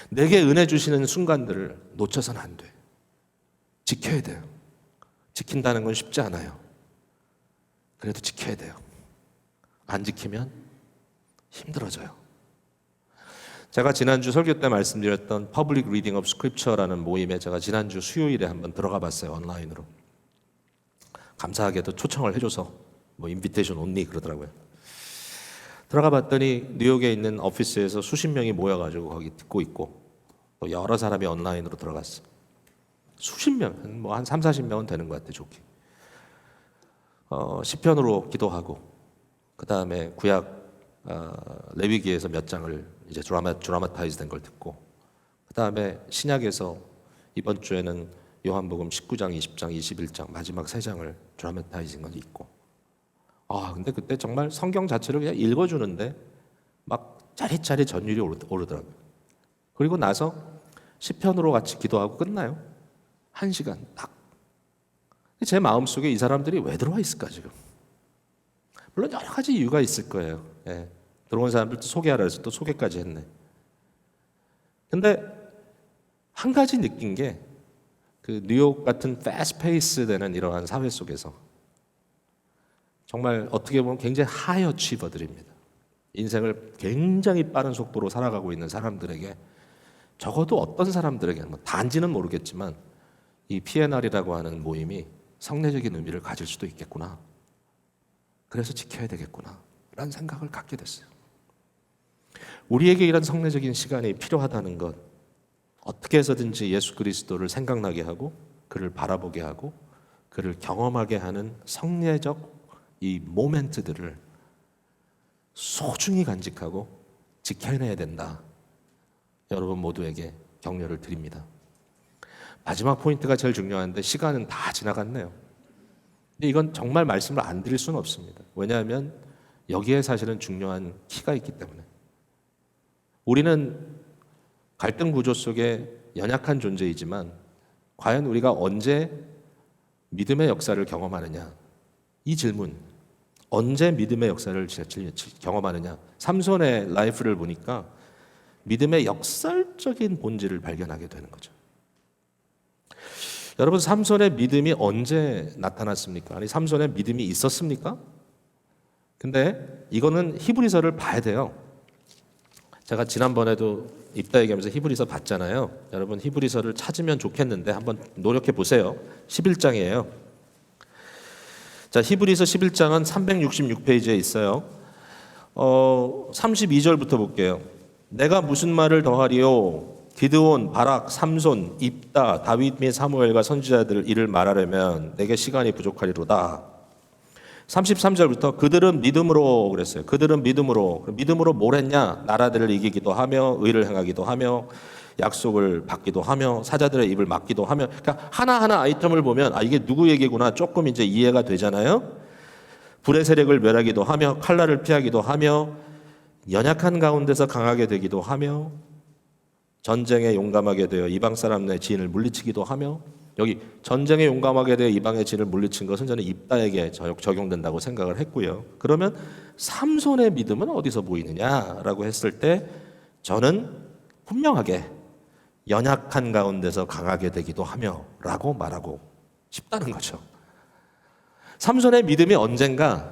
내게 은혜 주시는 순간들을 놓쳐서는 안 돼. 지켜야 돼요. 지킨다는 건 쉽지 않아요. 그래도 지켜야 돼요. 안 지키면 힘들어져요. 제가 지난주 설교 때 말씀드렸던 Public Reading of Scripture라는 모임에 제가 지난주 수요일에 한번 들어가 봤어요. 온라인으로. 감사하게도 초청을 해줘서 인비테이션 온리 그러더라고요. 들어가 봤더니 뉴욕에 있는 오피스에서 수십 명이 모여가지고 거기 듣고 있고 또 여러 사람이 온라인으로 들어갔어. 수십 명, 한 3, 40명은 되는 것 같아, 좋게. 시편으로 기도하고 그 다음에 구약 레위기에서 몇 장을 이제 드라마타이즈 된 걸 듣고 그 다음에 신약에서 이번 주에는 요한복음 19장, 20장, 21장 마지막 3장을 드라마타이즈인 건 있고 근데 그때 정말 성경 자체를 그냥 읽어주는데 막 짜릿짜릿 전율이 오르더라고요. 그리고 나서 시편으로 같이 기도하고 끝나요. 1시간 딱. 제 마음속에 이 사람들이 왜 들어와 있을까 지금? 물론 여러 가지 이유가 있을 거예요. 예. 들어온 사람들 소개하라 해서 또 소개까지 했네. 근데 한 가지 느낀 게 그 뉴욕 같은 패스트 페이스 되는 이러한 사회 속에서 정말 어떻게 보면 굉장히 하이 어치버들입니다. 인생을 굉장히 빠른 속도로 살아가고 있는 사람들에게 적어도 어떤 사람들에게 단지는 모르겠지만 이 PNR이라고 하는 모임이 성례적인 의미를 가질 수도 있겠구나. 그래서 지켜야 되겠구나 라는 생각을 갖게 됐어요. 우리에게 이런 성례적인 시간이 필요하다는 것 어떻게 해서든지 예수 그리스도를 생각나게 하고 그를 바라보게 하고 그를 경험하게 하는 성례적 이 모멘트들을 소중히 간직하고 지켜내야 된다. 여러분 모두에게 격려를 드립니다. 마지막 포인트가 제일 중요한데 시간은 다 지나갔네요. 근데 이건 정말 말씀을 안 드릴 수는 없습니다. 왜냐하면 여기에 사실은 중요한 키가 있기 때문에. 우리는 갈등 구조 속에 연약한 존재이지만 과연 우리가 언제 믿음의 역사를 경험하느냐? 이 질문, 언제 믿음의 역사를 경험하느냐? 삼손의 라이프를 보니까 믿음의 역설적인 본질을 발견하게 되는 거죠. 여러분, 삼손의 믿음이 언제 나타났습니까? 아니, 삼손의 믿음이 있었습니까? 근데 이거는 히브리서를 봐야 돼요. 제가 지난번에도 입다 얘기하면서 히브리서 봤잖아요. 여러분, 히브리서를 찾으면 좋겠는데 한번 노력해 보세요. 11장이에요. 자, 히브리서 11장은 366페이지에 있어요. 32절부터 볼게요. 내가 무슨 말을 더하리요? 기드온, 바락, 삼손, 입다, 다윗 및 사무엘과 선지자들 이를 말하려면 내게 시간이 부족하리로다. 33절부터 그들은 믿음으로 그랬어요. 그들은 믿음으로. 믿음으로 뭘 했냐? 나라들을 이기기도 하며 의를 행하기도 하며 약속을 받기도 하며 사자들의 입을 막기도 하며, 그러니까 하나하나 아이템을 보면 이게 누구 얘기구나 조금 이제 이해가 되잖아요. 불의 세력을 멸하기도 하며 칼날을 피하기도 하며 연약한 가운데서 강하게 되기도 하며 전쟁에 용감하게 되어 이방 사람의 지인을 물리치기도 하며, 여기 전쟁에 용감하게 되어 이방의 지인을 물리친 것은 저는 입다에게 적용된다고 생각을 했고요. 그러면 삼손의 믿음은 어디서 보이느냐라고 했을 때 저는 분명하게 연약한 가운데서 강하게 되기도 하며 라고 말하고 싶다는 거죠. 삼손의 믿음이 언젠가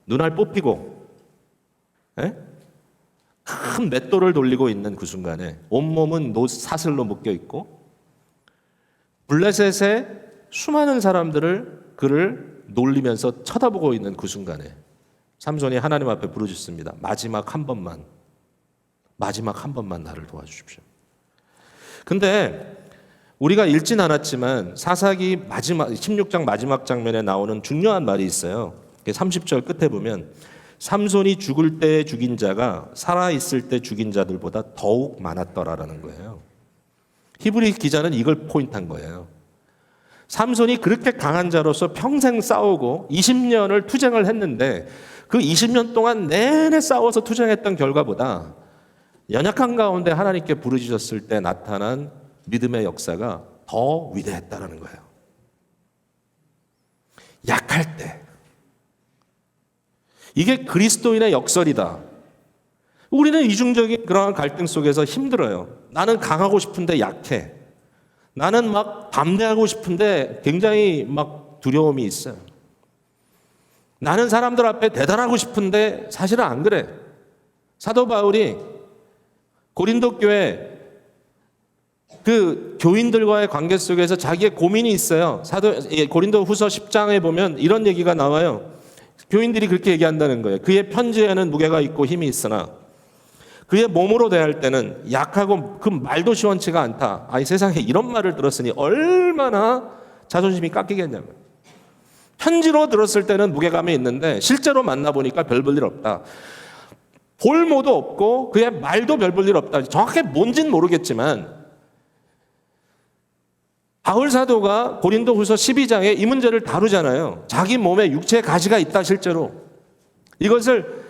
눈알 뽑히고 큰 맷돌을 돌리고 있는 그 순간에 온몸은 사슬로 묶여 있고 블레셋의 수많은 사람들을 그를 놀리면서 쳐다보고 있는 그 순간에 삼손이 하나님 앞에 부르짖습니다. 마지막 한 번만 나를 도와주십시오. 근데 우리가 읽진 않았지만 사사기 16장 마지막 장면에 나오는 중요한 말이 있어요. 30절 끝에 보면 삼손이 죽을 때 죽인 자가 살아있을 때 죽인 자들보다 더욱 많았더라라는 거예요. 히브리 기자는 이걸 포인트한 거예요. 삼손이 그렇게 강한 자로서 평생 싸우고 20년을 투쟁을 했는데 그 20년 동안 내내 싸워서 투쟁했던 결과보다 연약한 가운데 하나님께 부르짖었을 때 나타난 믿음의 역사가 더 위대했다라는 거예요. 약할 때. 이게 그리스도인의 역설이다. 우리는 이중적인 그러한 갈등 속에서 힘들어요. 나는 강하고 싶은데 약해. 나는 막 담대하고 싶은데 굉장히 막 두려움이 있어요. 나는 사람들 앞에 대단하고 싶은데 사실은 안 그래. 사도 바울이 고린도 교회 그 교인들과의 관계 속에서 자기의 고민이 있어요. 고린도 후서 10장에 보면 이런 얘기가 나와요. 교인들이 그렇게 얘기한다는 거예요. 그의 편지에는 무게가 있고 힘이 있으나 그의 몸으로 대할 때는 약하고 그 말도 시원치가 않다. 세상에 이런 말을 들었으니 얼마나 자존심이 깎이겠냐면, 편지로 들었을 때는 무게감이 있는데 실제로 만나보니까 별 볼 일 없다. 볼모도 없고 그의 말도 별 볼 일 없다. 정확하게 뭔지는 모르겠지만 바울 사도가 고린도 후서 12장에 이 문제를 다루잖아요. 자기 몸에 육체의 가시가 있다 실제로. 이것을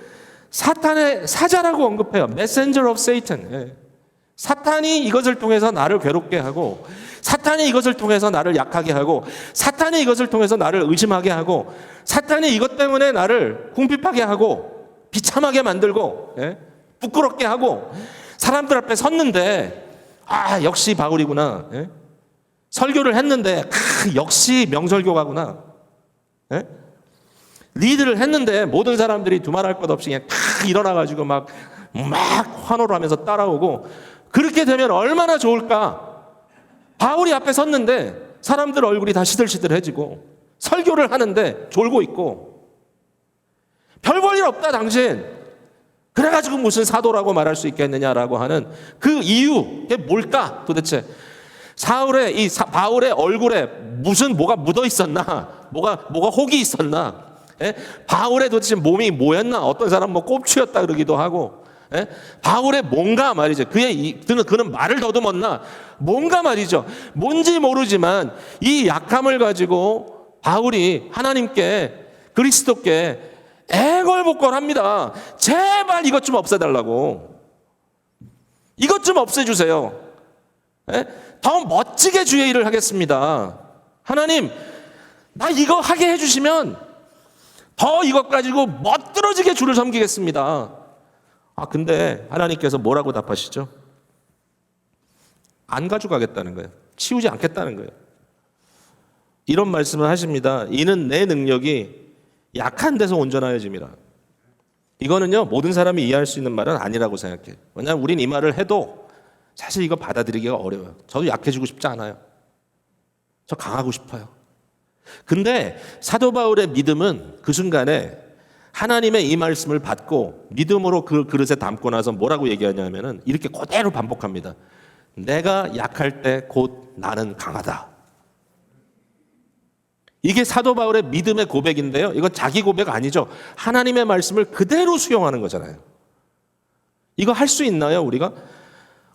사탄의 사자라고 언급해요. Messenger of Satan. 사탄이 이것을 통해서 나를 괴롭게 하고, 사탄이 이것을 통해서 나를 약하게 하고, 사탄이 이것을 통해서 나를 의심하게 하고, 사탄이 이것 때문에 나를 궁핍하게 하고 비참하게 만들고 부끄럽게 하고, 사람들 앞에 섰는데 역시 바울이구나. 설교를 했는데 역시 명설교가구나. 리드를 했는데 모든 사람들이 두말할 것 없이 그냥 탁 일어나가지고 막 환호를 하면서 따라오고, 그렇게 되면 얼마나 좋을까. 바울이 앞에 섰는데 사람들 얼굴이 다 시들시들해지고 설교를 하는데 졸고 있고, 별 볼 일 없다 당신. 그래가지고 무슨 사도라고 말할 수 있겠느냐라고 하는 그 이유, 그게 뭘까 도대체. 바울의 얼굴에 뭐가 묻어 있었나? 뭐가 혹이 있었나? 바울의 도대체 몸이 뭐였나? 어떤 사람 꼽추였다 그러기도 하고, 바울의 뭔가 말이죠. 그는 말을 더듬었나? 뭔가 말이죠. 뭔지 모르지만 이 약함을 가지고 바울이 하나님께, 그리스도께 애걸복걸합니다. 제발 이것 좀 없애달라고. 이것 좀 없애주세요. 예? 더 멋지게 주의 일을 하겠습니다. 하나님, 나 이거 하게 해주시면 더 이것 가지고 멋들어지게 주를 섬기겠습니다. 근데 하나님께서 뭐라고 답하시죠? 안 가져가겠다는 거예요. 치우지 않겠다는 거예요. 이런 말씀을 하십니다. 이는 내 능력이 약한 데서 온전하여짐이라. 이거는요, 모든 사람이 이해할 수 있는 말은 아니라고 생각해요. 왜냐하면 우린 이 말을 해도 사실 이거 받아들이기가 어려워요. 저도 약해지고 싶지 않아요. 저 강하고 싶어요. 근데 사도 바울의 믿음은 그 순간에 하나님의 이 말씀을 받고 믿음으로 그 그릇에 담고 나서 뭐라고 얘기하냐면은 이렇게 그대로 반복합니다. 내가 약할 때 곧 나는 강하다. 이게 사도 바울의 믿음의 고백인데요. 이건 자기 고백 아니죠. 하나님의 말씀을 그대로 수용하는 거잖아요. 이거 할 수 있나요, 우리가?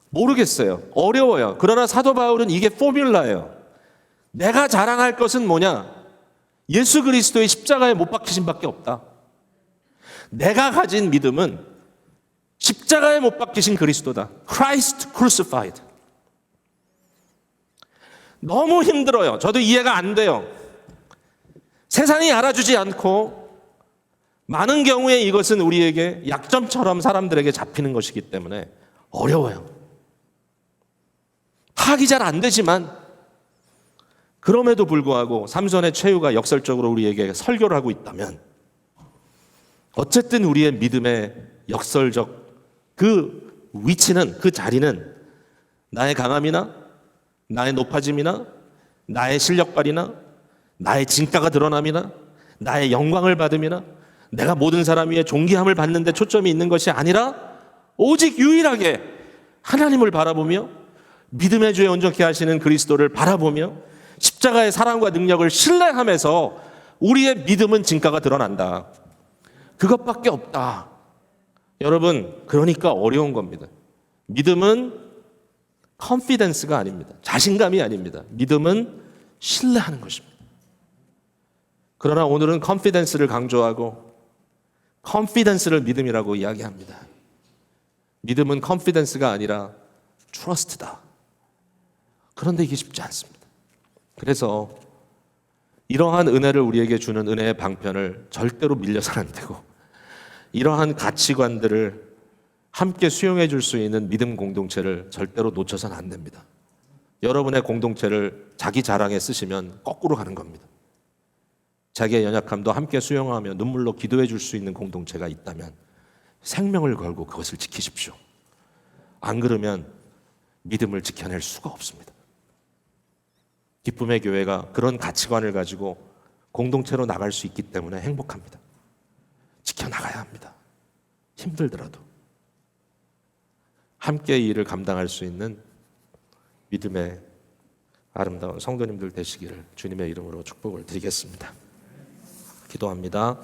모르겠어요. 어려워요. 그러나 사도 바울은 이게 포뮬라예요. 내가 자랑할 것은 뭐냐? 예수 그리스도의 십자가에 못 박히신 밖에 없다. 내가 가진 믿음은 십자가에 못 박히신 그리스도다. Christ crucified. 너무 힘들어요. 저도 이해가 안 돼요. 세상이 알아주지 않고 많은 경우에 이것은 우리에게 약점처럼 사람들에게 잡히는 것이기 때문에 어려워요. 파악이 잘 안 되지만 그럼에도 불구하고 삼손의 최후가 역설적으로 우리에게 설교를 하고 있다면 어쨌든 우리의 믿음의 역설적 그 위치는, 그 자리는 나의 강함이나 나의 높아짐이나 나의 실력 발휘나 나의 진가가 드러남이나 나의 영광을 받음이나 내가 모든 사람 위에 존귀함을 받는 데 초점이 있는 것이 아니라 오직 유일하게 하나님을 바라보며 믿음의 주에 온전케 하시는 그리스도를 바라보며 십자가의 사랑과 능력을 신뢰하면서 우리의 믿음은 진가가 드러난다. 그것밖에 없다. 여러분, 그러니까 어려운 겁니다. 믿음은 컨피던스가 아닙니다. 자신감이 아닙니다. 믿음은 신뢰하는 것입니다. 그러나 오늘은 컨피던스를 강조하고 컨피던스를 믿음이라고 이야기합니다. 믿음은 컨피던스가 아니라 트러스트다. 그런데 이게 쉽지 않습니다. 그래서 이러한 은혜를 우리에게 주는 은혜의 방편을 절대로 밀려서는 안 되고 이러한 가치관들을 함께 수용해 줄 수 있는 믿음 공동체를 절대로 놓쳐서는 안 됩니다. 여러분의 공동체를 자기 자랑에 쓰시면 거꾸로 가는 겁니다. 자기의 연약함도 함께 수용하며 눈물로 기도해 줄 수 있는 공동체가 있다면 생명을 걸고 그것을 지키십시오. 안 그러면 믿음을 지켜낼 수가 없습니다. 기쁨의 교회가 그런 가치관을 가지고 공동체로 나갈 수 있기 때문에 행복합니다. 지켜나가야 합니다. 힘들더라도. 함께 이 일을 감당할 수 있는 믿음의 아름다운 성도님들 되시기를 주님의 이름으로 축복을 드리겠습니다. 기도합니다.